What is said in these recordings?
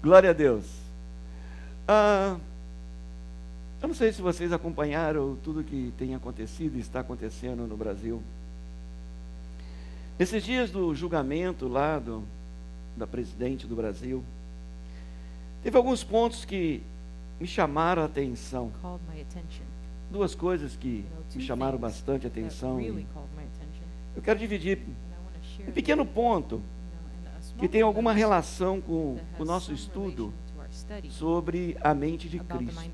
Glória a Deus. Eu não sei se vocês acompanharam tudo que tem acontecido e está acontecendo no Brasil. Nesses dias do julgamento lá da presidente do Brasil, teve alguns pontos que me chamaram a atenção. Duas coisas que me chamaram bastante a atenção. Eu quero dividir um pequeno ponto que tem alguma relação com o nosso estudo sobre a mente de Cristo.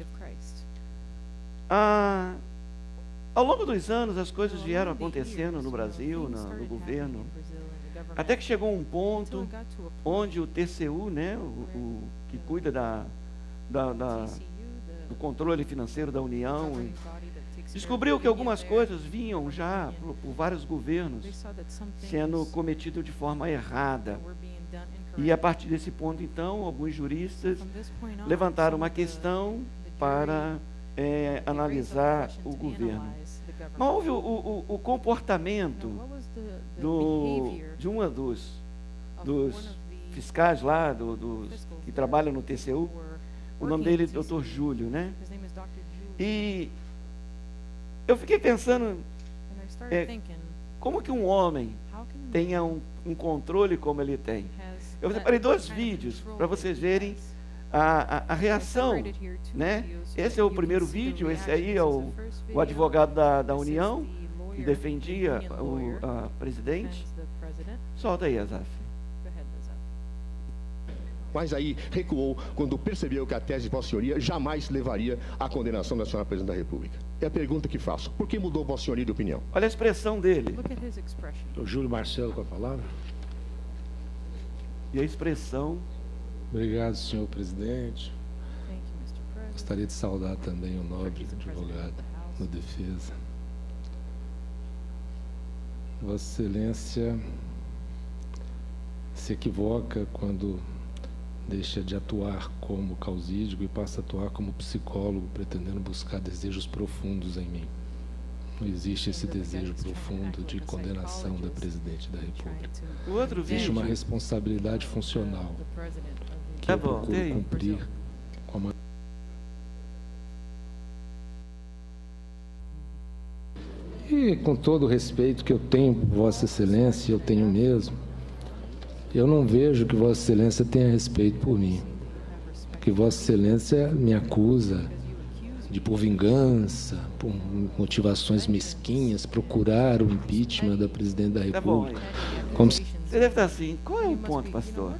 Ao longo dos anos, as coisas vieram acontecendo no Brasil, no governo, até que chegou um ponto onde o TCU, né, o que cuida do controle financeiro da União, descobriu que algumas coisas vinham já por vários governos sendo cometidas de forma errada. E a partir desse ponto, então, alguns juristas levantaram uma questão para analisar o governo. Mas houve o comportamento de um dos fiscais lá, que trabalha no TCU, o nome dele é Dr. Júlio, né? E eu fiquei pensando, como que um homem tenha um controle como ele tem? Eu separei 2 vídeos para vocês verem a reação, né? Esse é o primeiro vídeo, esse aí é o advogado da União, que defendia a presidente. Solta aí, Azaf. Mas aí recuou quando percebeu que a tese de Vossa Senhoria jamais levaria à condenação da senhora Presidente da República. É a pergunta que faço. Por que mudou Vossa Senhoria de opinião? Olha a expressão dele. O Júlio Marcelo com a palavra. E a expressão. Obrigado, senhor presidente. Gostaria de saudar também o nobre advogado da defesa. Vossa Excelência se equivoca quando deixa de atuar como causídico e passa a atuar como psicólogo, pretendendo buscar desejos profundos em mim. Não existe esse desejo profundo de condenação da Presidente da República. O outro vídeo. Existe uma responsabilidade funcional que eu procuro cumprir com a... E com todo o respeito que eu tenho por Vossa Excelência, eu tenho mesmo, eu não vejo que Vossa Excelência tenha respeito por mim. Porque Vossa Excelência me acusa de, por vingança, por motivações mesquinhas, procurar o impeachment da Presidente da República. Como se... Você deve estar assim, qual é o ponto, pastor?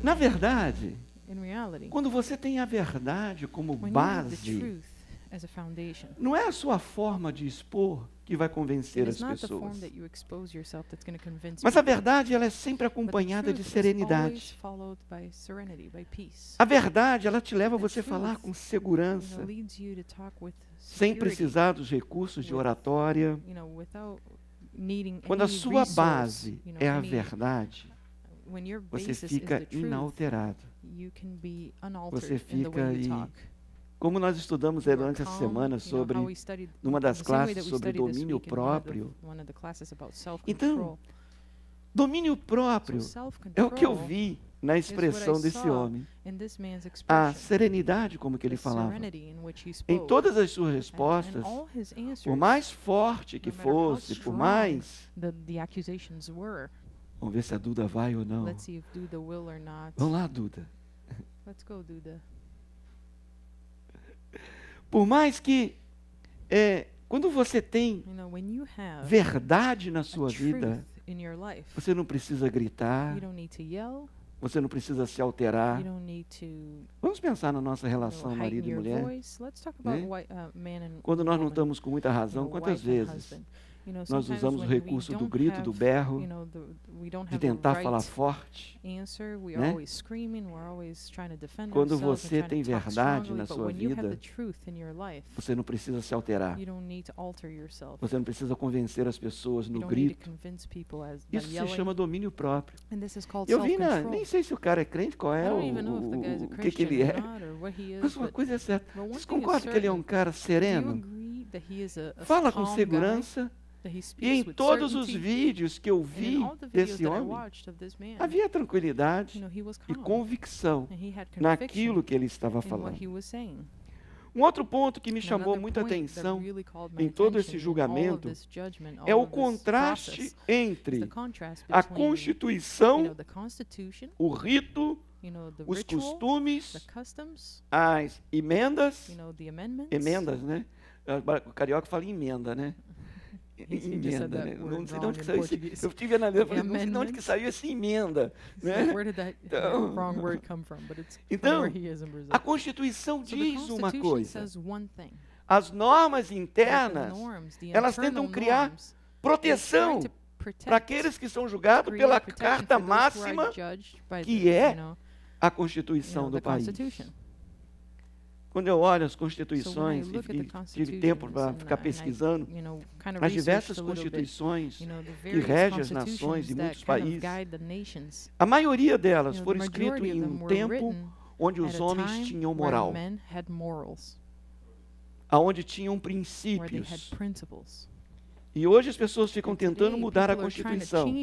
Na verdade, quando você tem a verdade como base, não é a sua forma de expor que vai convencer as pessoas. Mas a verdade, ela é sempre acompanhada de serenidade. A verdade, ela te leva a você falar com segurança, sem precisar dos recursos de oratória. Quando a sua base é a verdade, você fica inalterado. Você fica aí. Como nós estudamos durante essa semana sobre, numa das classes, sobre domínio próprio. Então, domínio próprio é o que eu vi na expressão desse homem. A serenidade, como que ele falava. Em todas as suas respostas, por mais forte que fosse, por mais... Vamos ver se a Duda vai ou não. Vamos lá, Duda. Por mais que, quando você tem verdade na sua vida, você não precisa gritar, você não precisa se alterar. Vamos pensar na nossa relação marido e mulher. Né? Quando nós não estamos com muita razão, quantas vezes nós usamos o recurso do grito, do berro, de tentar falar forte. Né? Quando você tem verdade na sua vida, você não precisa se alterar. Você não precisa convencer as pessoas no grito. Isso se chama domínio próprio. Eu vi, nem sei se o cara é crente, qual é o que ele é. Mas uma coisa é certa. Vocês concordam que ele é um cara sereno? Fala com segurança. E em todos os vídeos que eu vi desse homem, havia tranquilidade e convicção naquilo que ele estava falando. Um outro ponto que me chamou muita atenção em todo esse julgamento é o contraste entre a Constituição, o rito, os costumes, as emendas, né? O carioca fala emenda, né? Emenda, né? Não sei de onde que saiu esse. Eu estive analisando, falei, não sei de onde que saiu essa emenda, né? Então, a Constituição diz uma coisa. As normas internas, elas tentam criar proteção para aqueles que são julgados pela Carta Máxima, que é a Constituição do país. Quando eu olho as constituições, e tive tempo para ficar pesquisando as diversas constituições que regem as nações e muitos países, a maioria delas foram escritas em um tempo onde os homens tinham moral, aonde tinham princípios. E hoje as pessoas ficam tentando mudar a Constituição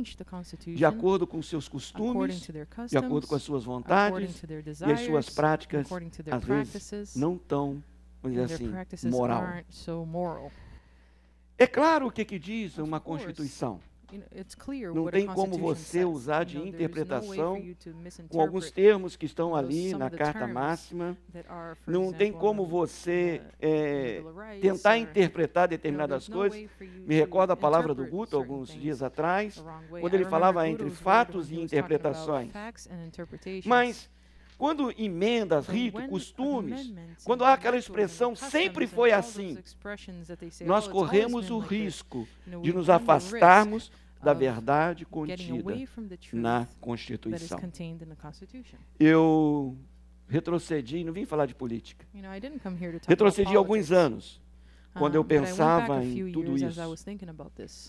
de acordo com seus costumes, de acordo com as suas vontades, e as suas práticas, às vezes, não tão, vamos dizer assim, moral. É claro o que diz uma Constituição. Não tem como você usar de interpretação com alguns termos que estão ali na Carta Máxima. Não tem como você tentar interpretar determinadas coisas. Me recordo a palavra do Guto, alguns dias atrás, quando ele falava entre fatos e interpretações. Mas quando emendas, rito, costumes, quando há aquela expressão, sempre foi assim, nós corremos o risco de nos afastarmos da verdade contida na Constituição. Eu retrocedi, não vim falar de política, retrocedi alguns anos, quando eu pensava em tudo isso.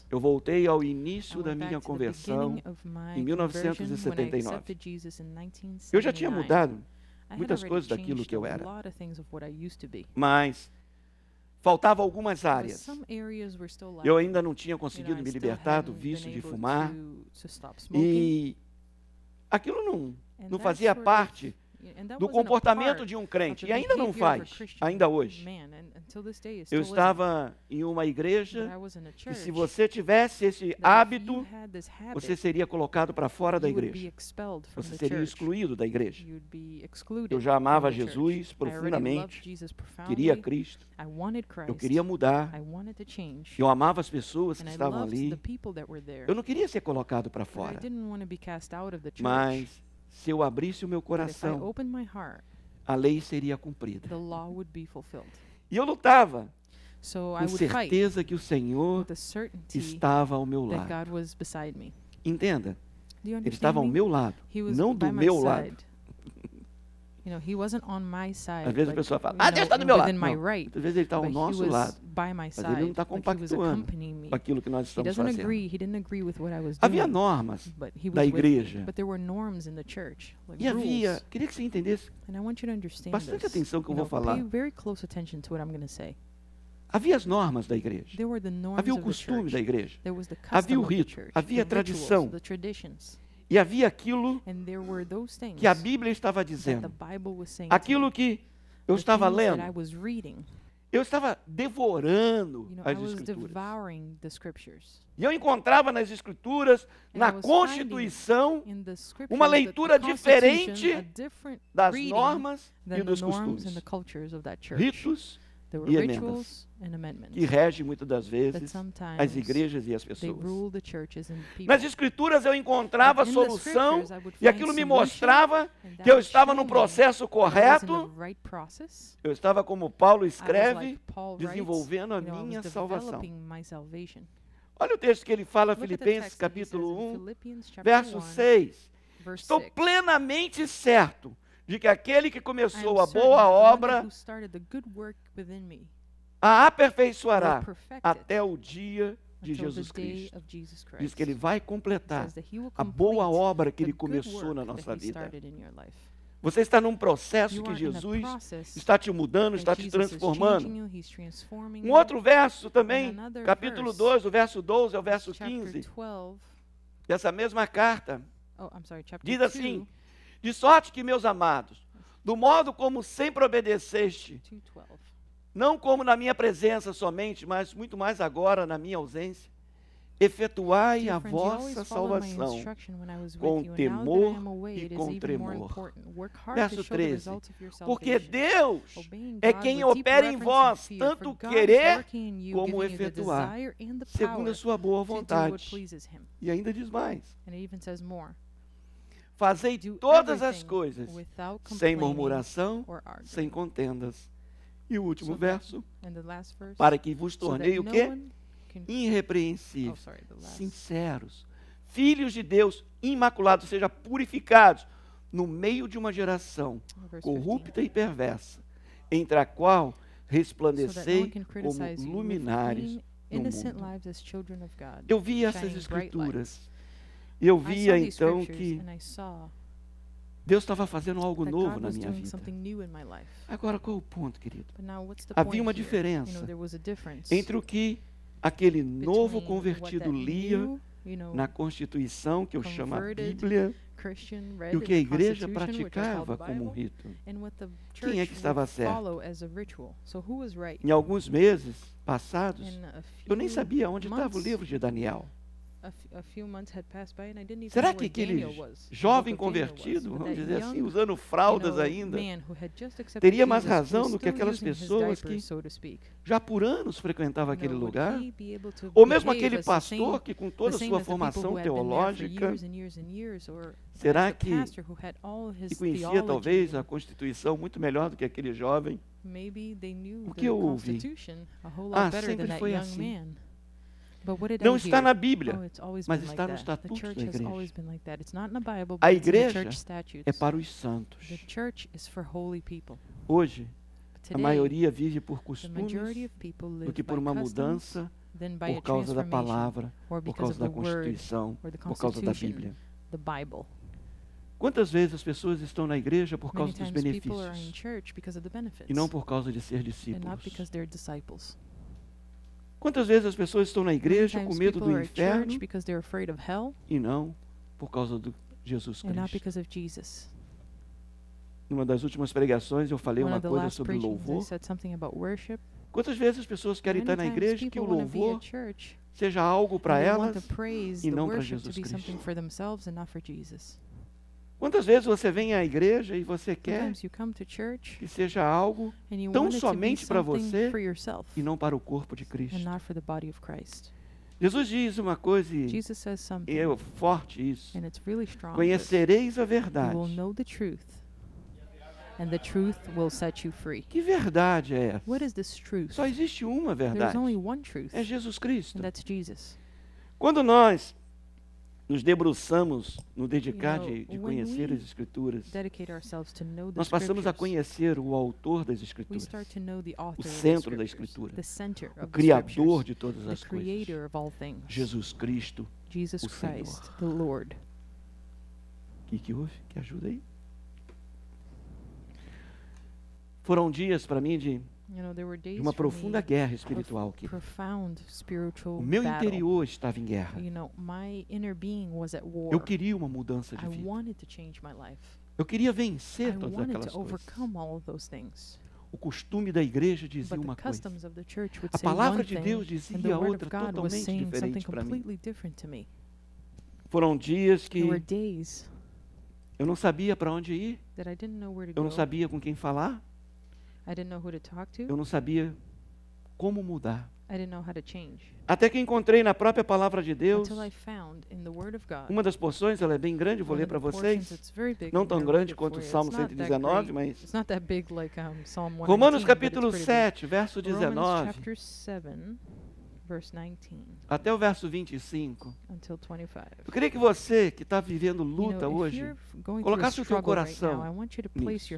Eu voltei ao início da minha conversão em 1979. Eu já tinha mudado muitas coisas daquilo que eu era, mas faltavam algumas áreas. Eu ainda não tinha conseguido me libertar do vício de fumar. E aquilo não fazia parte do comportamento de um crente. E ainda não faz, ainda hoje. Eu estava em uma igreja e se você tivesse esse hábito, você seria colocado para fora da igreja. Você seria excluído da igreja. Eu já amava Jesus profundamente, queria Cristo, eu queria mudar, eu amava as pessoas que estavam ali. Eu não queria ser colocado para fora, mas se eu abrisse o meu coração, a lei seria cumprida. E eu lutava com certeza que o Senhor estava ao meu lado. Entenda, Ele estava ao meu lado, não do meu lado. Às vezes a pessoa fala, Deus está do meu lado. Não, às vezes Ele está ao nosso lado, mas Ele não está compactuando com aquilo que nós estamos fazendo. Havia normas da igreja. E havia, queria que você entendesse, bastante atenção que eu vou falar. Havia as normas da igreja, havia o costume da igreja, havia o rito, havia a tradição. E havia aquilo que a Bíblia estava dizendo, aquilo que eu estava lendo. Eu estava devorando as Escrituras. E eu encontrava nas Escrituras, na Constituição, uma leitura diferente das normas e dos costumes, ritos e emendas, que rege muitas das vezes as igrejas e as pessoas. Nas Escrituras eu encontrava a solução e aquilo me mostrava que eu estava no processo correto. Eu estava, como Paulo escreve, desenvolvendo a minha salvação. Olha o texto que ele fala, Filipenses capítulo 1, verso 6. Estou plenamente certo de que aquele que começou a boa obra a aperfeiçoará até o dia de Jesus Cristo. Diz que Ele vai completar a boa obra que Ele começou na nossa vida. Você está num processo que Jesus está te mudando, está te transformando. Um outro verso também, capítulo 2, o verso 12 ao verso 15, dessa mesma carta, diz assim: de sorte que, meus amados, do modo como sempre obedeceste, não como na minha presença somente, mas muito mais agora na minha ausência, efetuai a vossa salvação com temor e com tremor. Verso 13. Porque Deus é quem opera em vós, tanto querer como efetuar, segundo a sua boa vontade. E ainda diz mais: fazei todas as coisas sem murmuração, sem contendas. E o último verso: para que vos tornei o quê? Irrepreensíveis, sinceros, filhos de Deus, imaculados, ou seja, purificados, no meio de uma geração corrupta e perversa, entre a qual resplandecei como luminares no mundo. Eu vi essas escrituras, e eu via então que Deus estava fazendo algo novo na minha vida. Agora, qual é o ponto, querido? Havia uma diferença entre o que aquele novo convertido lia na Constituição, que eu chamo a Bíblia, e o que a igreja praticava como um rito. Quem é que estava certo? Em alguns meses passados, eu nem sabia onde estava o livro de Daniel. Será que aquele jovem convertido, vamos dizer assim, usando fraldas ainda, teria mais razão do que aquelas pessoas que já por anos frequentavam aquele lugar? Ou mesmo aquele pastor que, com toda a sua formação teológica, será que conhecia talvez a Constituição muito melhor do que aquele jovem? O que eu ouvi? Sempre foi assim. Não está na Bíblia, mas está nos estatutos da igreja. A igreja é para os santos. Hoje, a maioria vive por costumes do que por uma mudança por causa da palavra, por causa da Constituição, por causa da Bíblia. Quantas vezes as pessoas estão na igreja por causa dos benefícios e não por causa de ser discípulos? Quantas vezes as pessoas estão na igreja com medo do inferno e não por causa de Jesus Cristo? Numa das últimas pregações eu falei uma coisa sobre louvor. Quantas vezes as pessoas querem estar na igreja que o louvor seja algo para elas e não para Jesus Cristo? Quantas vezes você vem à igreja e você quer que seja algo tão somente para você e não para o corpo de Cristo? Jesus diz uma coisa, e é forte isso: conhecereis a verdade. Que verdade é essa? Só existe uma verdade. É Jesus Cristo. Quando nós nos debruçamos no dedicar de conhecer as Escrituras, nós passamos a conhecer o autor das Escrituras, o centro da Escritura, o Criador de todas as coisas, Jesus Cristo, o Senhor. O que houve? Que ajuda aí? Foram dias para mim de uma profunda guerra espiritual aqui. O meu interior estava em guerra. Eu queria uma mudança de vida. Eu queria vencer todas aquelas coisas. O costume da igreja dizia uma coisa. A palavra de Deus dizia outra totalmente diferente para mim. Foram dias que eu não sabia para onde ir. Eu não sabia com quem falar. Eu não sabia como mudar. Até que encontrei na própria palavra de Deus uma das porções, ela é bem grande, vou ler para vocês. Não tão grande quanto o Salmo 119, mas Romanos capítulo 7, verso 19. Até o verso 25. Eu queria que você, que está vivendo luta hoje, colocasse o seu coração nisso.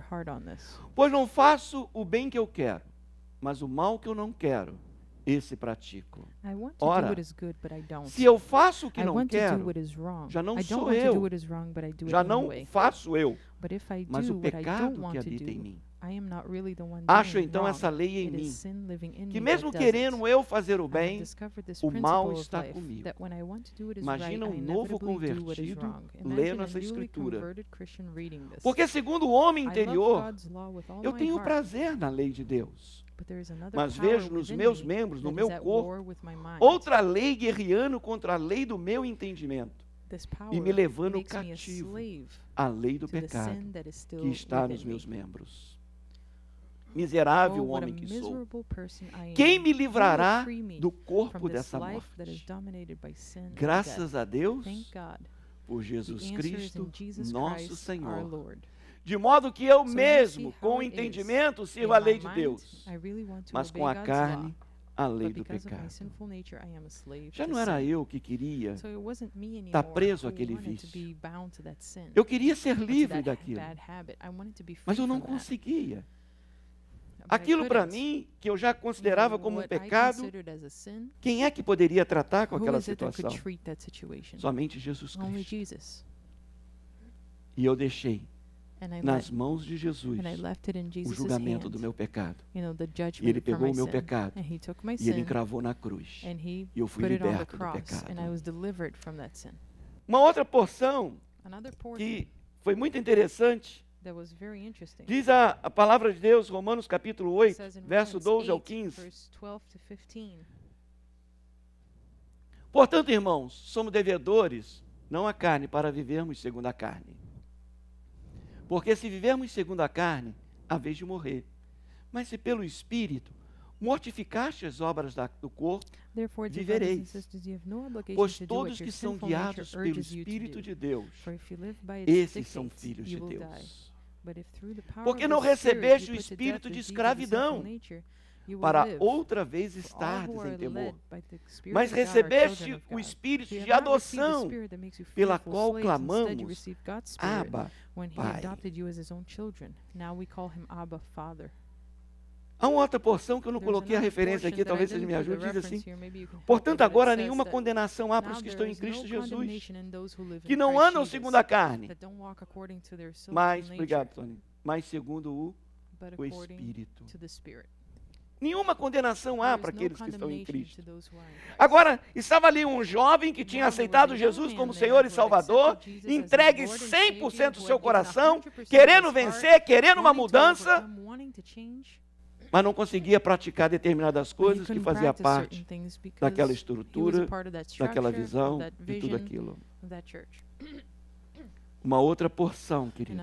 Pois não faço o bem que eu quero, mas o mal que eu não quero, esse pratico. Ora, se eu faço o que não quero, já não sou eu, já não faço eu, mas o pecado que habita em mim. Acho então essa lei em mim, que mesmo querendo eu fazer o bem, o mal está comigo. Imagina um novo convertido lendo essa escritura. Porque segundo o homem interior, eu tenho prazer na lei de Deus. Mas vejo nos meus membros, no meu corpo, outra lei guerreando contra a lei do meu entendimento e me levando cativo à lei do pecado que está nos meus membros. Miserável homem que sou, quem me livrará do corpo dessa morte? Graças a Deus, por Jesus Cristo, nosso Senhor. De modo que eu mesmo, com o entendimento, sirvo a lei de Deus, mas com a carne, a lei do pecado. Já não era eu que queria estar preso àquele vício. Eu queria ser livre daquilo, mas eu não conseguia. Aquilo para mim, que eu já considerava como um pecado, quem é que poderia tratar com aquela situação? Somente Jesus Cristo. E eu deixei nas mãos de Jesus o julgamento do meu pecado. E Ele pegou o meu pecado e Ele encravou na cruz. E eu fui liberto do pecado. Uma outra porção que foi muito interessante, diz a palavra de Deus, Romanos capítulo 8, verso 12 ao 15. Portanto, irmãos, somos devedores, não à carne, para vivermos segundo a carne. Porque se vivermos segundo a carne, há vez de morrer. Mas se pelo Espírito mortificaste as obras do corpo, vivereis. Pois todos que são guiados pelo Espírito de Deus, esses são filhos de Deus. Porque não recebeste o espírito de escravidão, para outra vez estardes em temor, mas recebeste o espírito de adoção, pela qual clamamos, Abba, Pai. Há uma outra porção que eu não coloquei a referência aqui, talvez você me ajude, diz assim: portanto, agora nenhuma condenação há para os que estão em Cristo Jesus, que não andam segundo a carne, mas, obrigado, Tony, mas segundo o Espírito. Nenhuma condenação há para aqueles que estão em Cristo. Agora, estava ali um jovem que tinha aceitado Jesus como Senhor e Salvador, entregue 100% do seu coração, querendo vencer, querendo uma mudança, mas não conseguia praticar determinadas coisas que fazia parte daquela estrutura, daquela visão, de tudo aquilo. Uma outra porção, querido,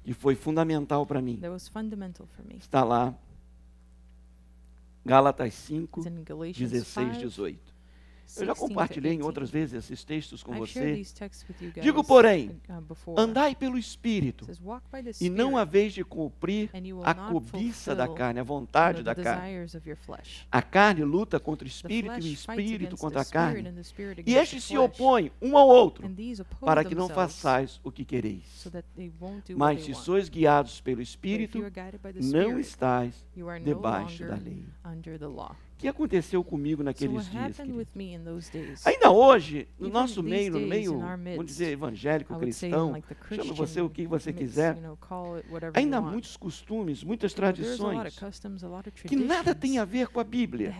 que foi fundamental para mim, está lá, Gálatas 5, 16, 18. Eu já compartilhei em outras vezes esses textos com você. Digo, porém, andai pelo Espírito, e não haveis de cumprir a cobiça da carne, a vontade da carne. A carne luta contra o Espírito e o Espírito contra a carne. E estes se opõem um ao outro, para que não façais o que quereis. Mas se sois guiados pelo Espírito, não estais debaixo da lei. O que aconteceu comigo naqueles dias, querido? Ainda hoje, no nosso meio, no meio, vamos dizer, evangélico, cristão, chama você o que você quiser, ainda há muitos costumes, muitas tradições, que nada tem a ver com a Bíblia.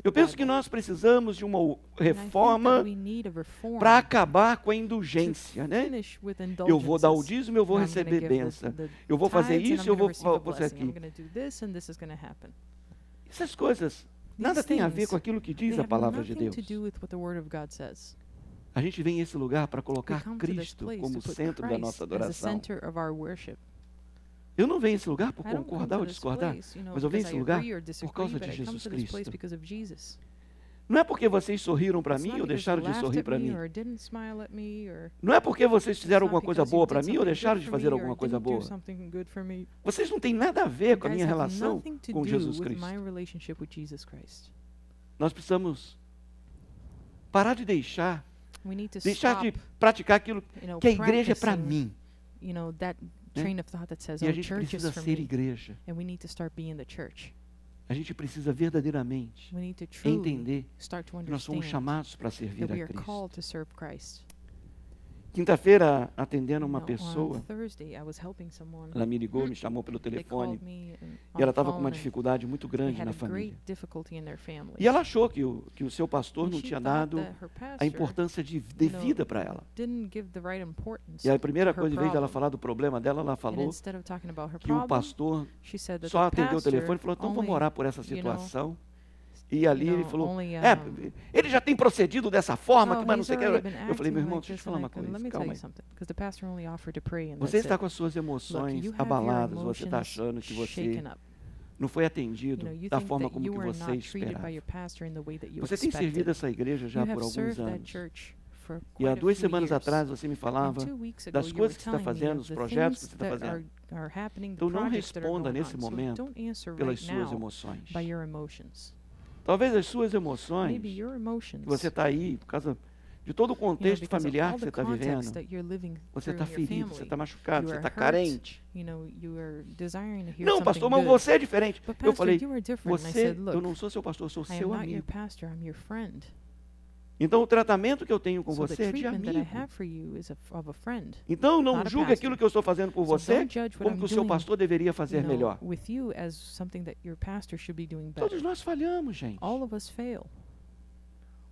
Eu penso que nós precisamos de uma reforma para acabar com a indulgência, né? Eu vou dar o dízimo, eu vou receber bênção. Eu vou fazer isso, eu vou fazer aquilo. Essas coisas nada tem a ver com aquilo que diz a palavra de Deus. A gente vem em esse lugar para colocar Cristo como centro da nossa adoração. Eu não venho a esse lugar por concordar ou discordar, mas eu venho a esse lugar por causa de Jesus Cristo. Não é porque vocês sorriram para mim ou deixaram de sorrir para mim. Não é porque vocês fizeram alguma coisa boa para mim ou deixaram de fazer alguma coisa boa. Vocês não têm nada a ver com a minha relação com Jesus Cristo. Nós precisamos parar de deixar de praticar aquilo que a igreja é para mim. E a gente precisa ser igreja. A gente precisa verdadeiramente entender que nós somos chamados para servir a Cristo. Quinta-feira, atendendo uma pessoa, ela me ligou, me chamou pelo telefone, e ela estava com uma dificuldade muito grande na família. E ela achou que o seu pastor não tinha dado a importância devida para ela. E a primeira coisa, em vez de ela falar do problema dela, ela falou que o pastor só atendeu o telefone e falou, então vamos orar por essa situação. E ali ele falou, ele já tem procedido dessa forma, mas não sei o que. Eu falei, meu irmão, deixa eu te falar uma coisa, calma aí. Você está com as suas emoções abaladas, você está achando que você não foi atendido da forma como que você esperava. Você tem servido essa igreja já por alguns anos. E há 2 semanas atrás você me falava das coisas que você está fazendo, dos projetos que você está fazendo. Então não responda nesse momento pelas suas emoções. Talvez as suas emoções, que você está aí, por causa de todo o contexto familiar que você está vivendo, você está ferido, você está machucado, você está carente. Não, pastor, mas você é diferente. Eu falei, eu não sou seu pastor, eu sou seu amigo. Então o tratamento que eu tenho com você é de amigo. Então não julgue aquilo que eu estou fazendo por você como que o seu pastor deveria fazer melhor. Todos nós falhamos, gente.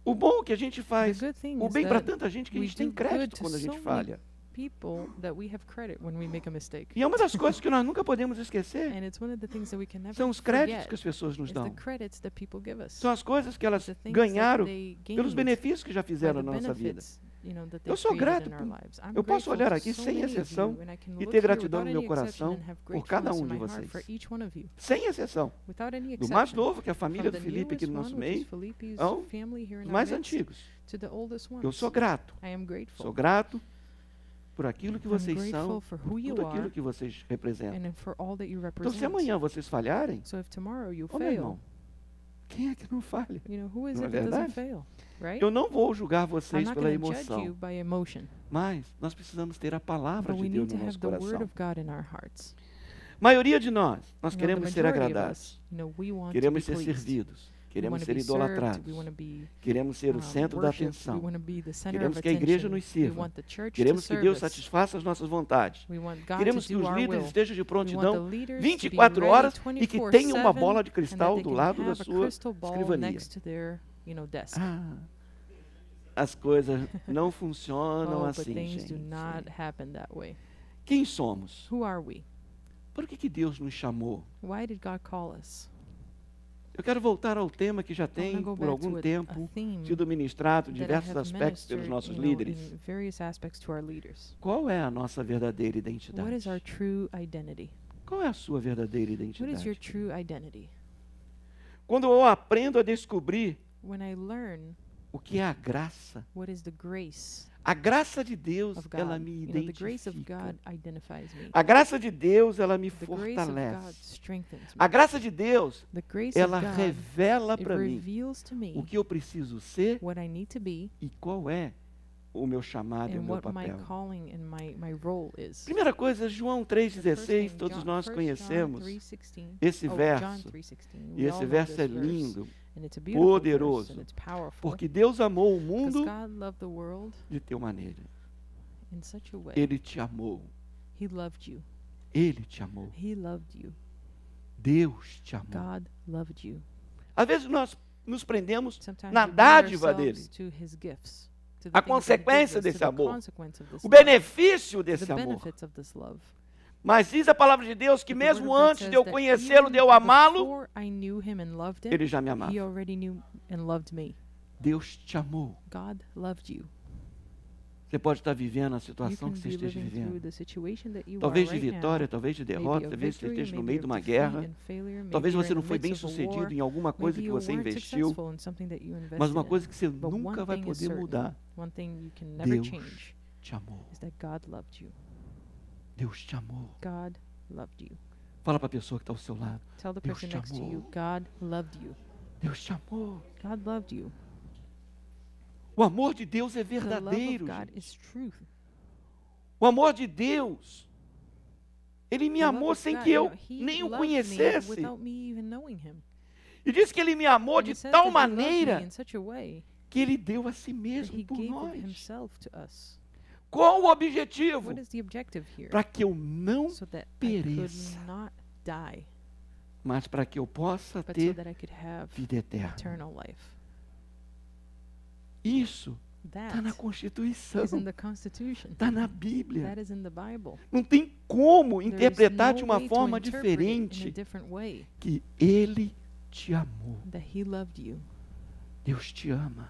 O bom é que a gente faz o bem para tanta gente que a gente tem crédito quando a gente falha. E é uma das coisas que nós nunca podemos esquecer. São os créditos que as pessoas nos dão. São as coisas que elas ganharam pelos benefícios que já fizeram na nossa vida. Eu sou grato. Eu posso olhar aqui sem exceção e ter gratidão no meu coração por cada um de vocês. Sem exceção. Do mais novo, que é a família do Felipe aqui no nosso meio, ao mais antigos. Eu sou grato. Sou grato por aquilo que vocês são, por tudo aquilo que vocês representam. Então, se amanhã vocês falharem, meu irmão, quem é que não falha? Não é verdade? Eu não vou julgar vocês pela emoção, mas nós precisamos ter a palavra de Deus no nosso coração. Maioria de nós queremos ser agradados, queremos ser servidos, queremos ser idolatrados, queremos ser o centro da atenção, queremos que a igreja nos sirva, queremos que Deus satisfaça as nossas vontades, queremos que os líderes estejam de prontidão 24 horas e que tenham uma bola de cristal do lado da sua escrivania. As coisas não funcionam assim, gente. Quem somos? Por que Deus nos chamou? Eu quero voltar ao tema que já tem, por algum tempo, sido ministrado, diversos aspectos pelos nossos líderes. Qual é a nossa verdadeira identidade? Qual é a sua verdadeira identidade? Quando eu aprendo a descobrir o que é a graça, a graça de Deus, ela me identifica. A graça de Deus, ela me fortalece. A graça de Deus, ela revela para mim o que eu preciso ser e qual é o meu chamado e o meu papel. Primeira coisa, João 3,16, todos nós conhecemos esse verso. E esse verso é lindo, poderoso, porque Deus amou o mundo de tal maneira. Ele te amou. Ele te amou. Deus te amou. Às vezes nós nos prendemos na dádiva dele, a consequência desse amor, o benefício desse amor. Mas diz a palavra de Deus que mesmo antes de eu conhecê-lo, de eu amá-lo, ele já me amava. Deus te amou. Você pode estar vivendo a situação que você esteja vivendo. Talvez de vitória, talvez de derrota, talvez você esteja no meio de uma guerra. Talvez você não foi bem sucedido em alguma coisa que você investiu. Mas uma coisa que você nunca vai poder mudar. Deus te amou. Deus te amou. Fala para a pessoa que está ao seu lado. Deus te amou. Deus te amou. O amor de Deus é verdadeiro. O amor de Deus, Ele me amou sem que eu nem o conhecesse. E diz que ele me amou de tal maneira que ele deu a si mesmo por nós. Qual o objetivo? Para que eu não pereça, mas para que eu possa ter vida eterna. Isso está na Constituição, está na Bíblia. Não tem como interpretar de uma forma diferente que Ele te amou. Deus te ama.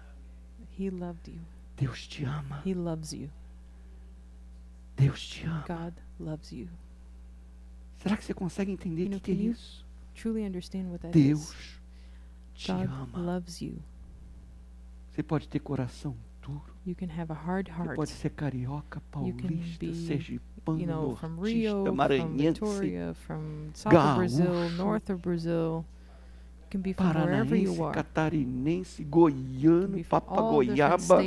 Deus te ama. Deus te ama. Será que você consegue entender o que é isso? Deus te ama. Você pode ter coração duro. Você pode ser carioca, paulista, sergipano, nortista, maranhense, gaúcho, paranaense, catarinense, goiano, papagoiaba.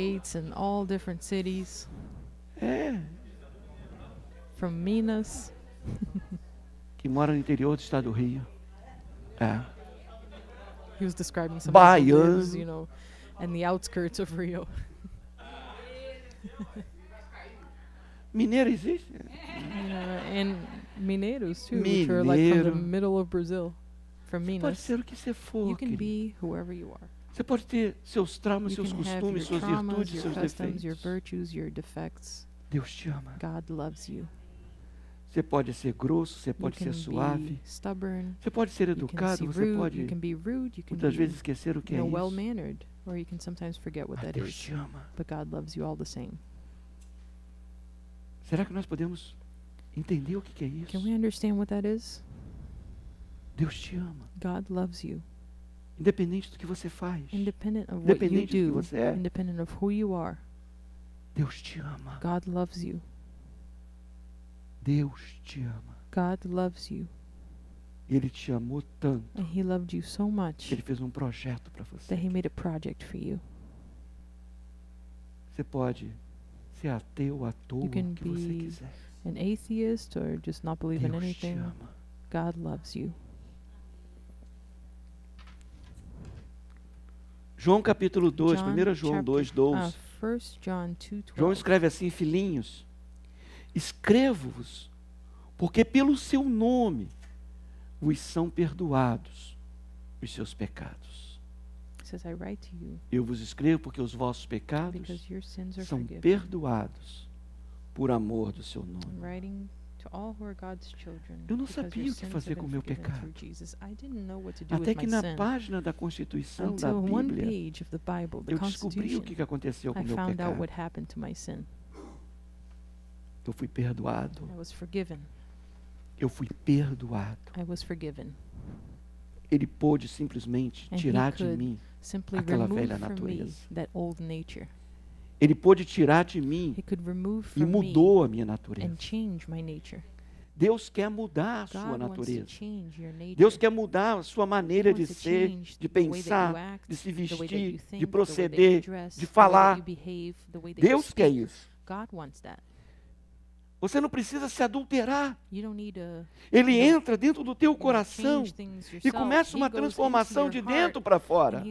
From Minas. Que mora no interior do estado do Rio. He was describing some baiano, lives, you know, and the outskirts of Rio. Mineiro existe? And Mineiros too, which are like from the middle of Brazil. From Minas. Pode ser o que você for, you can be whoever you are. Você pode ter seus traumas, seus costumes, suas virtudes, seus defeitos. Your virtues, your defects. Deus te ama. God loves you. Você pode ser grosso, você pode ser suave. Stubborn, você pode ser educado, você pode muitas vezes esquecer o que é isso. Well-mannered, or you can sometimes forget what that Deus is. te ama. But God loves you all the same. Será que nós podemos entender o que é isso? Can we understand what that is? Deus te ama. God loves you. Independente do que você faz. Independent of what you do que você é. Independent of who you are. Deus te ama. God loves you. Deus te ama. God loves you. Ele te amou tanto. And He loved you so much. Que Ele fez um projeto para você. That He made a project for you. Você pode ser ateu à toa, o que você quiser. An atheist or just not believe in anything. Deus te ama. God loves you. João capítulo 2, 1 João 2, 12. João escreve assim: filhinhos, escrevo-vos, porque pelo seu nome vos são perdoados os seus pecados. Eu vos escrevo porque os vossos pecados são perdoados por amor do seu nome. Eu não sabia o que fazer com o meu pecado. Até que na página da Constituição da Bíblia, eu descobri o que aconteceu com o meu pecado. Eu fui perdoado. Eu fui perdoado. Ele pôde simplesmente tirar de mim aquela velha natureza. Ele pôde tirar de mim e mudou a minha natureza. Deus quer mudar a sua natureza. Deus quer mudar a sua maneira de ser, de pensar, de se vestir, de proceder, de falar. Deus quer isso. Você não precisa se adulterar. Ele entra dentro do teu coração e começa uma transformação de dentro para fora.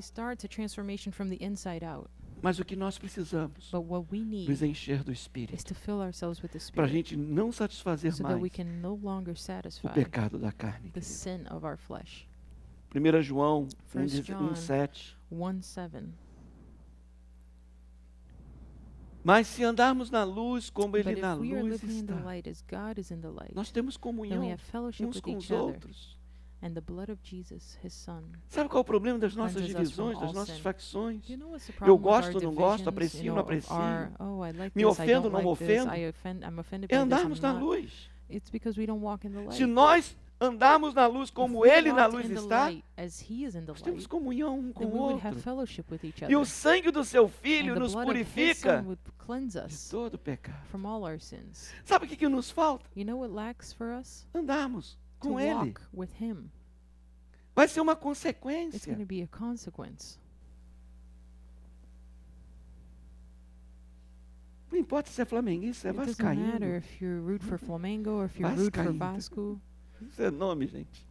Mas o que nós precisamos nos encher do Espírito para a gente não satisfazer mais o pecado da carne. 1 João 1:7. Mas se andarmos na luz como Ele na luz está, nós temos comunhão uns com os outros. Sabe qual é o problema das nossas divisões, das nossas facções? Eu gosto, não gosto, aprecio, não aprecio. Me ofendo, não me ofendo. É andarmos na luz. Se nós andarmos na luz como Ele na luz está, nós temos comunhão um com o outro. E o sangue do Seu Filho nos purifica de todo pecado. Sabe o que nos falta? Andarmos com Ele. Vai ser uma consequência. Não importa se é flamenguista, é vascaíno. Vascaíno. Isso é nome, gente.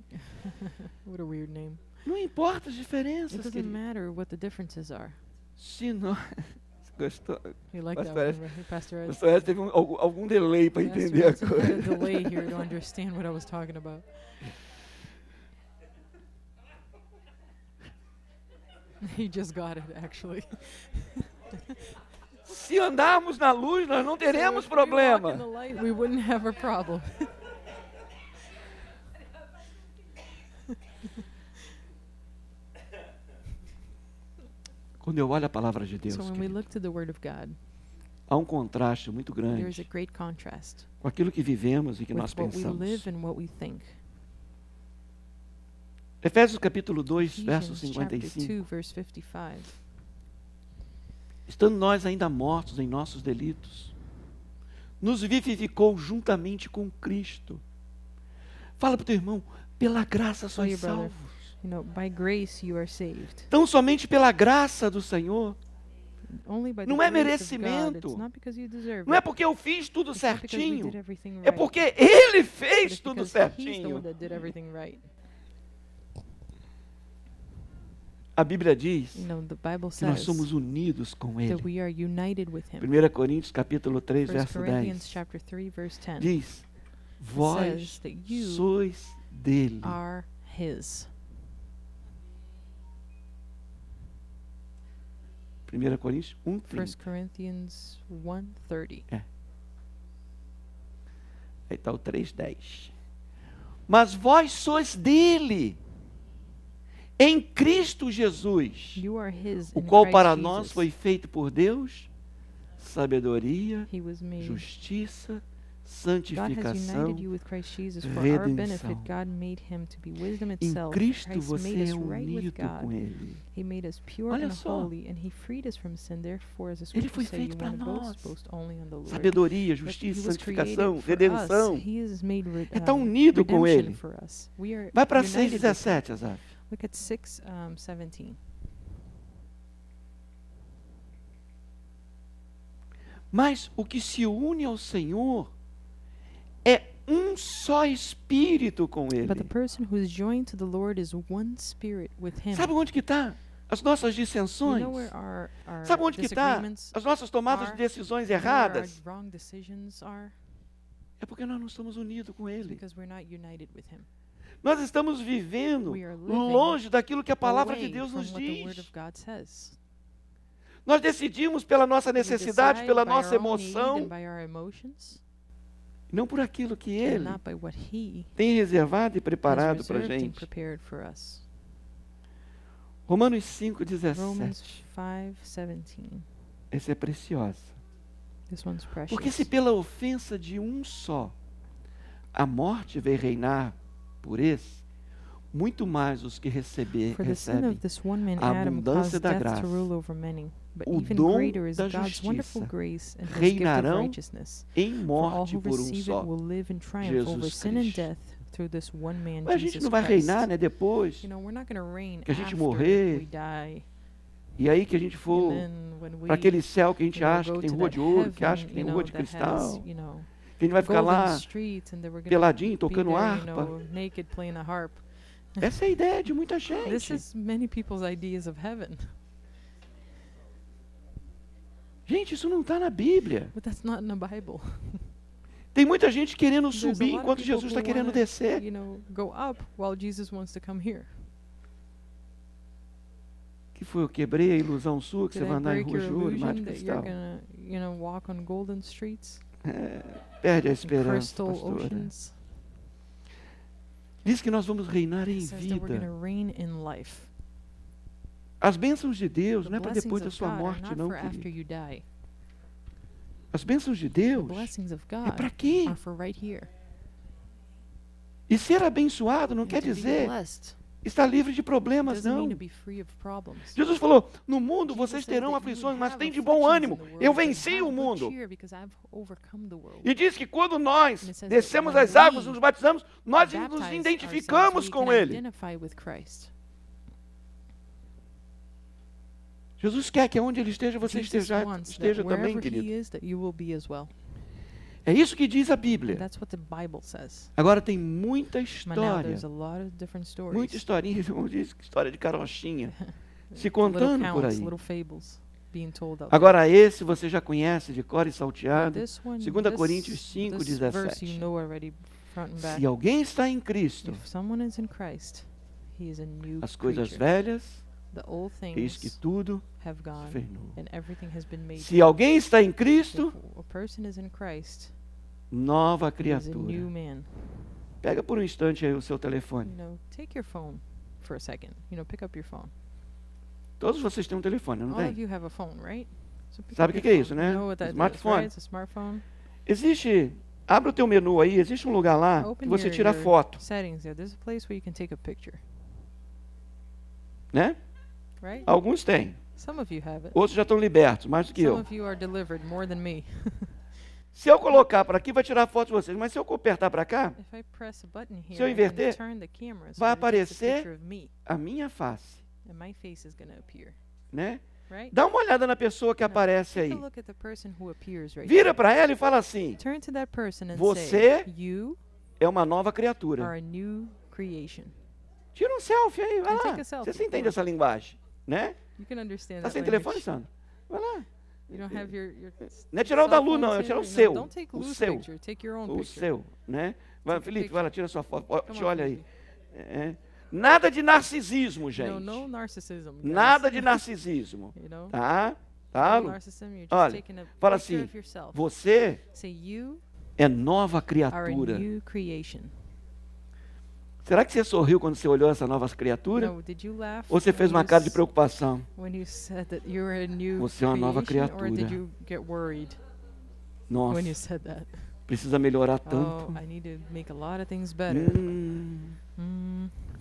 What a weird name. Não importa as diferenças. It doesn't matter what the differences are. Se nós gostou. You like that one, Pastor Ed? Pastor Ed teve algum delay para entender a coisa. Had a delay here to understand what I was talking about. He just got it, actually. Se andarmos na luz, nós não teremos problema. We wouldn't have a problem. Quando eu olho a palavra de Deus, há um contraste muito grande com aquilo que vivemos e que nós pensamos. Efésios capítulo 2, verso 55. Estando nós ainda mortos em nossos delitos, nos vivificou juntamente com Cristo. Fala para o teu irmão, pela graça sois salvos. By grace you are saved. Então somente pela graça do Senhor. Não é merecimento. Não é porque eu fiz tudo certinho. É porque Ele fez tudo certinho. A Bíblia diz que nós somos unidos com Ele. 1 Coríntios capítulo 3, verso 10. Diz, vós sois dele. 1 Coríntios 1:30. É. Aí está o 3:10. Mas vós sois dele, em Cristo Jesus, o qual para nós foi feito por Deus, sabedoria, justiça, santificação, redenção. Em Cristo você é unido com Ele. Olha só, Ele foi feito para nós. Sabedoria, justiça, santificação, redenção. Está unido com Ele. Vai para 6:17, Azaf. Look at 6:17. Mas o que se une ao Senhor é um só espírito com Ele. But the person who is joined to the Lord is one spirit with Him. Sabe onde que está as nossas dissensões? Sabe onde que está as nossas tomadas de decisões erradas? É porque nós não estamos unidos com Ele. Nós estamos vivendo longe daquilo que a palavra de Deus nos diz. Nós decidimos pela nossa necessidade, pela nossa emoção, não por aquilo que Ele tem reservado e preparado para a gente. Romanos 5:17. Essa é preciosa. Porque se pela ofensa de um só a morte veio reinar por esse, muito mais os que recebem a abundância da graça, o dom da justiça, reinarão em morte por um só, Jesus Cristo. Mas a gente não vai reinar, né, depois que a gente morrer, e aí que a gente for para aquele céu que a gente acha que tem rua de ouro, que acha que tem rua de cristal, que a gente vai ficar lá peladinho, tocando harpa. Essa é a ideia de muita gente. Gente, isso não está na Bíblia. Tem muita gente querendo subir enquanto Jesus está querendo descer. Que foi? Eu quebrei a ilusão sua que você vai andar em rua de ouro, mar de cristal. Perde a esperança, pastora. Diz que nós vamos reinar em vida. As bênçãos de Deus não é para depois da sua morte, não, querido. As bênçãos de Deus é para aqui. E ser abençoado não quer dizer estar livre de problemas, não. Jesus falou, no mundo vocês terão aflições, mas tem de bom ânimo. Eu venci o mundo. E diz que quando nós descemos as águas, nos batizamos, nós nos identificamos com Ele. Jesus quer que onde Ele esteja, você esteja também, querido. É isso que diz a Bíblia. That's what the Bible says. Agora tem muita história. There's a lot of different stories. Muita historinha, como diz, história de carochinha, se contando por aí. Little fables being told out Agora esse você já conhece de cor e salteado. there. 2 Coríntios 5, this verse you 17. know already front and back. Se alguém está em Cristo, If someone is in Christ, he is a new as coisas creature. velhas, The old eis que things tudo have se gone, fez novo. and everything has been made Se alguém está em Cristo, If a person is in Christ, nova he is a criatura. new man. Pega por um instante aí o seu telefone. Take your phone for a second. Pick up your phone. Todos vocês têm um telefone, não All of tem? you have a phone, right? So pick Sabe up o que your é isso, phone. né? You know what that is, Smartphone. right? It's a smartphone. Existe, abre o teu menu aí, existe um lugar lá que Open você tira your foto, settings. There's a place where you can take a picture, né? right? Alguns têm, Some of you have it. outros já estão libertos, mais do que Some eu. of you are delivered more than me. Se eu colocar para aqui, vai tirar foto de vocês, mas se eu apertar para cá, If I press a button se eu here inverter, and turn the camera so vai that it takes a aparecer picture of me, a minha face, and my face is going to appear, né? right? Dá uma olhada na pessoa que aparece Take aí. a look at the person who appears right Vira there. para ela e fala assim: Turn to that person and Você say, you é uma nova are criatura. a new creation. Tira um selfie aí, vai And lá. take a selfie, Você entende come on. essa linguagem, né? You can understand Tá that sem language. telefone, Sandro? Vai lá. You don't have your Não é tirar o da cell Lu, phone não, é to tirar o your- seu. Don't take O Lou's seu. picture. Take your own O picture. seu, né? Vai, Take a Felipe, picture. vai lá, tira sua foto. Ó, Come te on, olha aí. Felipe. É. Nada de narcisismo, gente. No narcissism. guys. Nada de narcisismo. Tá? Tá, No Lu? narcissism, you're just Olha, taking a fala picture assim, of yourself. você Say you é nova are a criatura. new creation. Será que você sorriu quando você olhou essa nova criatura? No, did you laugh Ou você fez when uma you cara de s- preocupação? when you said that you were a new Você é uma nova creation, or did criatura. you get worried Nossa, when you said that? precisa melhorar tanto. Oh, I need to make a lot of things better.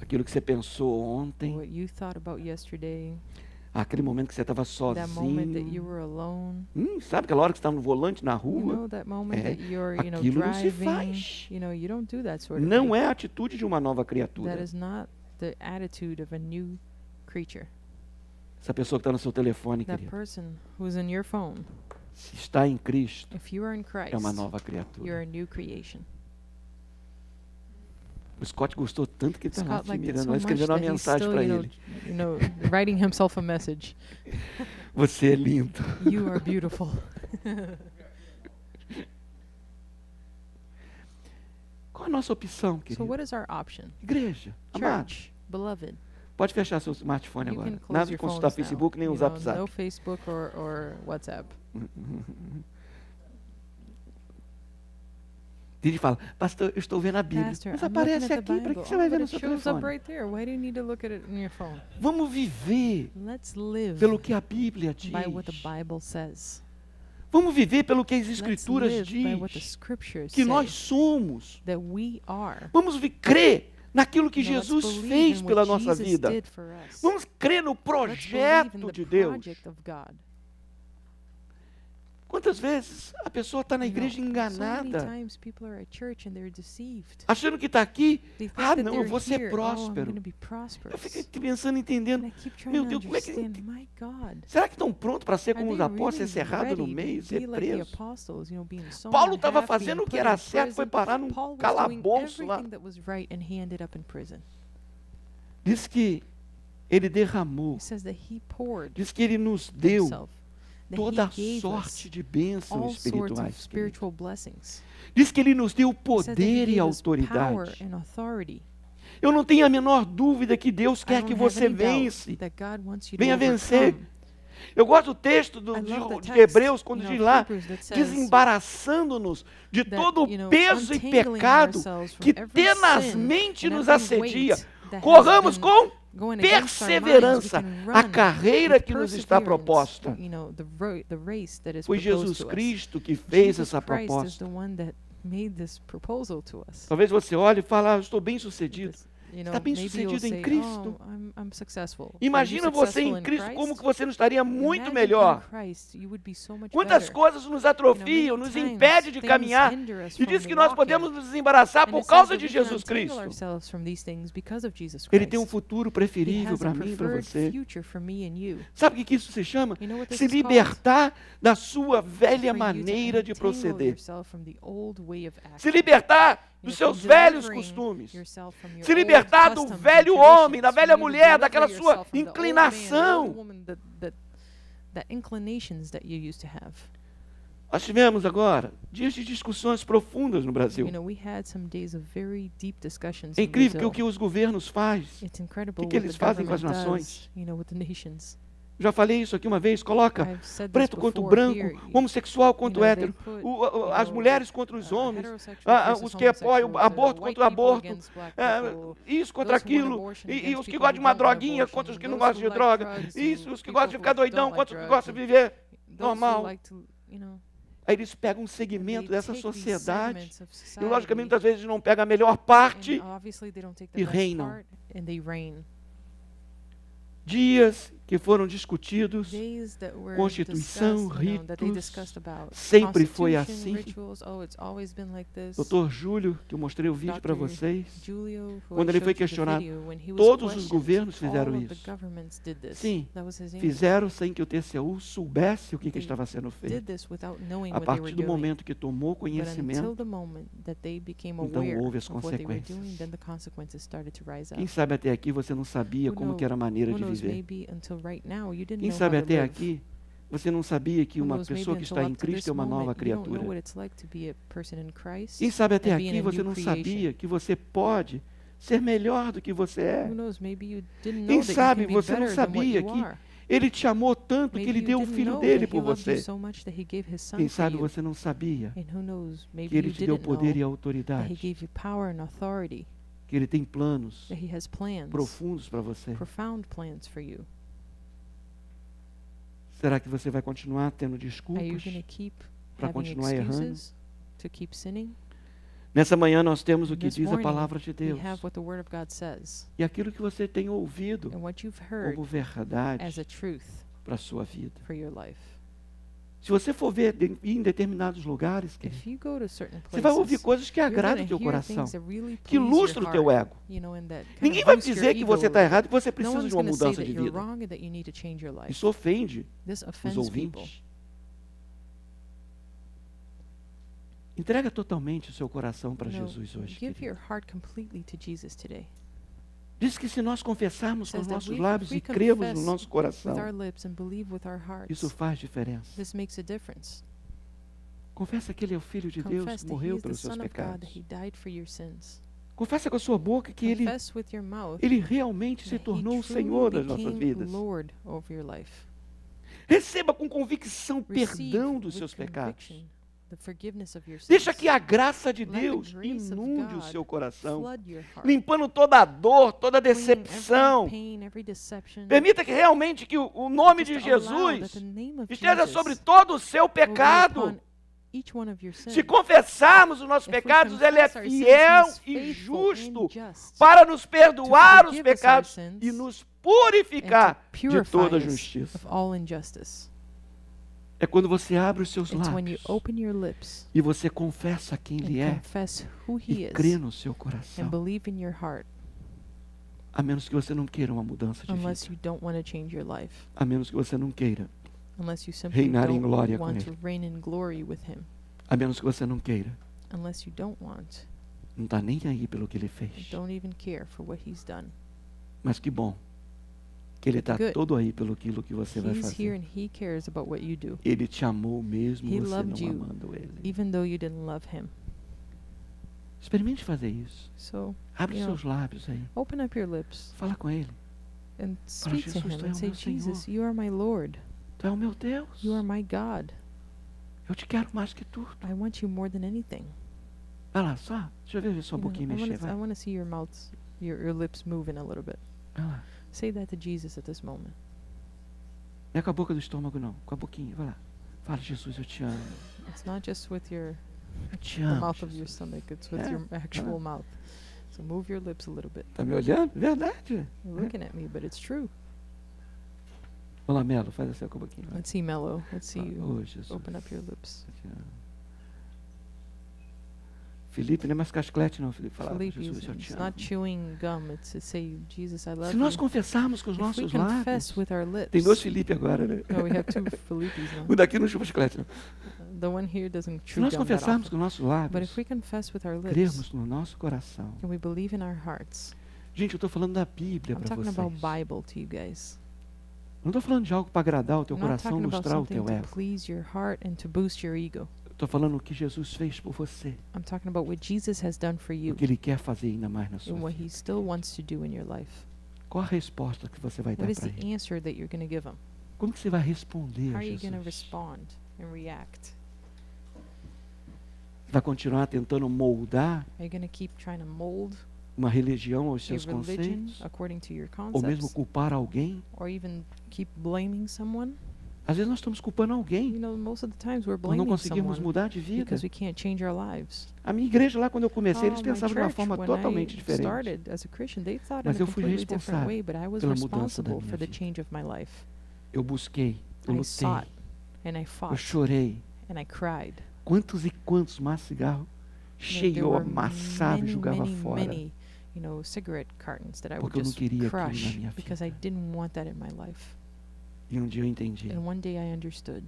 Aquilo que você pensou ontem, What you thought about yesterday, aquele momento que você estava that moment that you sozinho. were alone. Sabe aquela hora que você estava no volante na You rua? know that moment É, that you're, aquilo não se driving. faz. You don't do that sort of Não thing. é a atitude de uma nova That criatura. is not the attitude of a new creature. Essa pessoa que está no seu telefone, That querido, person who's in your phone, se está em Cristo, if you are in Christ, é uma nova you're criatura. a new creation. O Scott gostou tanto que ele está lá Scott te liked it mirando, so vai much escrevendo uma that he's mensagem still, para you ele. know, writing himself a message. Você é lindo. You are beautiful. Qual a nossa opção, So querido? what is our option? Igreja, amado. Church, beloved. Pode fechar seu smartphone You agora. can close Nada de your consultar phones now. Facebook nem You usar know, WhatsApp. no Facebook or WhatsApp. Ele fala, pastor, eu estou vendo a Bíblia. Pastor, Mas I'm looking aparece at the aqui, para Bible. que você vai Oh, ver but no it seu shows up telefone? right there. Why do you need to look at it in your phone? Vamos viver Let's live pelo que a Bíblia diz. by what the Bible says. Vamos viver pelo que as Let's Escrituras live by what the diz Scriptures que say nós somos. that we are. Vamos crer naquilo que Now, let's Jesus believe fez in pela what nossa Jesus vida. did for us. Vamos crer no Let's believe in projeto the de Deus. project of God. Quantas vezes a pessoa está na You know, igreja so many enganada, times people are at church and they're deceived. achando que está aqui, They think ah that não, eu they're vou ser here. Oh, I'm próspero. going to be Eu prosperous. fico pensando, And entendendo, I keep trying meu to Deus, como é que... understand, my God. Será que estão prontos para ser Are como os they apóstolos, ser really cerrado no ready meio, to ser be like the preso? apostles, being sewn Paulo in estava half, fazendo being o que put era in certo, foi prison? parar num Paul was doing calabouço lá. everything that was right, and he ended up in prison. Diz que ele derramou, He says that he poured diz que ele nos deu himself, that toda a he gave us sorte de bênçãos all sorts of espirituais. querido. spiritual blessings. Diz que ele nos deu He said that he poder e gave us power autoridade. and authority. Eu não tenho a menor dúvida que Deus I quer don't que have você any doubt vence. that God wants you to Venha vencer. overcome. Eu gosto do texto I love the de text, Hebreus, quando you diz know, lá, Hebrews that says desembaraçando-nos de that, todo you know, o peso e untangling pecado ourselves from que every tenazmente sin and nos every assedia. weight that has Corramos been com going against our minds. We perseverança can a run carreira with que nos está perseverance, proposta. you know, the race that is Foi proposed Jesus to us. Cristo que fez Jesus essa Christ is proposta. the one that made this proposal to us. Talvez você olhe e fale, eu estou bem sucedido. está bem sucedido em Cristo. Imagina você em Cristo, como que você não estaria muito melhor. Quantas coisas nos atrofiam, nos impedem de caminhar, e diz que nós podemos nos desembaraçar por causa de Jesus Cristo. Ele tem um futuro preferível para mim e para você. Sabe o que isso se chama? Se libertar da sua velha maneira de proceder. Se libertar dos seus velhos costumes. Se libertar do velho homem, da velha mulher, daquela sua inclinação. Nós tivemos agora dias de discussões profundas no Brasil. É incrível que o que os governos fazem, o que eles fazem com as nações. Já falei isso aqui uma vez, coloca preto contra o branco, homossexual contra o hétero, as mulheres contra os homens, os que apoiam o aborto contra o aborto, isso contra aquilo, e os que gostam de uma droguinha contra os que não gostam de droga, isso, os que gostam de ficar doidão contra os que gostam de viver normal. Aí eles pegam um segmento dessa sociedade, e logicamente muitas vezes não pegam a melhor parte e reinam. Dias que foram discutidos, Constituição, ritos, sempre foi assim. Dr. Júlio, que eu mostrei o vídeo para vocês, quando ele foi questionado, todos os governos fizeram isso. Sim, fizeram sem que o TCU soubesse o que estava sendo feito. A partir do momento que tomou conhecimento, então houve as consequências. Quem sabe até aqui você não sabia como que era a maneira de viver. Quem sabe até aqui, você não sabia que uma pessoa que está em Cristo é uma nova criatura. Quem sabe até aqui, você não sabia que você pode ser melhor do que você é. Quem sabe você não sabia que Ele te amou tanto que Ele deu o Filho dele por você. Quem sabe você não sabia que Ele te deu poder e autoridade. Que Ele tem planos profundos para você. Será que você vai continuar tendo desculpas para continuar errando? Nessa manhã nós temos o que diz a palavra de Deus. E aquilo que você tem ouvido como verdade para a sua vida. Se você for ver em determinados lugares, você vai ouvir coisas que agradam o teu coração, que ilustram o teu ego. Ninguém vai dizer que você está errado e que você precisa de uma mudança de vida. Isso ofende os ouvintes. Entrega totalmente o seu coração para Jesus hoje. Diz que se nós confessarmos com os nossos lábios e cremos no nosso coração, isso faz diferença. Confessa que Ele é o Filho de Deus que morreu pelos seus pecados. Confessa com a sua boca que Ele realmente se tornou o Senhor das nossas vidas. Receba com convicção perdão dos seus pecados. Deixa que a graça de Deus inunde o seu coração, limpando toda a dor, toda a decepção. Permita que realmente que o nome de Jesus esteja sobre todo o seu pecado. Se confessarmos os nossos pecados, Ele é fiel e justo para nos perdoar os pecados e nos purificar de toda a justiça. É quando você abre os seus lábios e você confessa quem Ele é e crê no seu coração. A menos que você não queira uma mudança de vida. A menos que você não queira reinar em glória com Ele. A menos que você não queira. Não está nem aí pelo que Ele fez. Mas que bom que Ele está todo aí pelo aquilo que você vai fazer. Ele te amou mesmo você não amando Ele. Experimente fazer isso. Abre seus lábios aí. Fala com Ele. Fala, Jesus, Tu és o meu Senhor. Tu és o meu Deus. Eu te quero mais que tudo. Vai lá, só. Deixa eu ver sua boquinha mexer. Vai. I want to see your mouth, your lips moving a little bit. Vai lá. Say that to Jesus at this moment. Não é com a boca do estômago, não. Com a boquinha. Vai lá. Fala, Jesus, eu te amo. It's not just with your Eu te amo, the mouth of your stomach. It's with your actual mouth. So move your lips a little bit. Tá me olhando? Verdade. You're looking at me, but it's true. Vamos lá, Melo, faz assim com um pouquinho. Let's see, Melo. Let's see you Jesus. open up your lips. Felipe, não é mais casclete, não, Felipe. Falava, Felipe, Jesus, eu te it's amo. not chewing gum. It's to say, Jesus, I love Se nós you. confessarmos com os If we nossos confess lábios, with our lips. tem 2 Felipe agora, né? No, we have 2 Felipes now. O daqui não chupa chiclete, não. The one here doesn't Se chew nós gum that confessarmos often. com os nossos But lábios, if we confess with our lips, crermos no nosso coração. and we believe in our hearts. Gente, eu estou falando da Bíblia I'm para talking vocês. about Bible to you guys. Não estou falando de algo para agradar o teu I'm not coração, talking about mostrar o something teu to ego. please your heart and to boost your ego. Estou falando o que Jesus fez por você. I'm talking about what Jesus has done for you O que Ele quer fazer ainda mais na sua and what He vida. still wants to do in your life. Qual a resposta que você vai dar What is para the Ele? answer that you're going to give Him? Como que você vai responder How a are you going to Jesus? respond and react? Vai continuar tentando moldar Are you going to keep trying to mold uma religião aos your seus religion conceitos? according to your Ou mesmo concepts? culpar alguém? Or even keep blaming someone? Às vezes nós estamos culpando alguém. You know, most of the times we're Nós não blaming conseguimos someone mudar de vida. because we can't change our lives. A minha igreja lá, quando eu comecei, eles My pensavam de uma church, forma when totalmente I diferente. started as a Christian, they thought Mas in a eu fui completely different responsável way, but I was pela mudança da responsible minha for the vida. change of my life. Eu busquei, eu I lutei, sought and I eu fought chorei. and I cried. Quantos e quantos maços de cigarro There cheio, were amassado, many, jogava many, fora. many, you know, cigarette cartons that I would Porque eu não just queria aquilo na crush minha because I vida. didn't want that in my life. E um dia eu entendi And one day I understood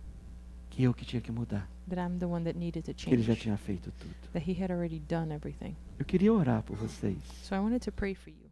que eu que tinha que mudar, that I'm the one that needed to que Ele já change, tinha feito tudo. that He had already done everything. Eu queria orar por vocês. So I wanted to pray for you.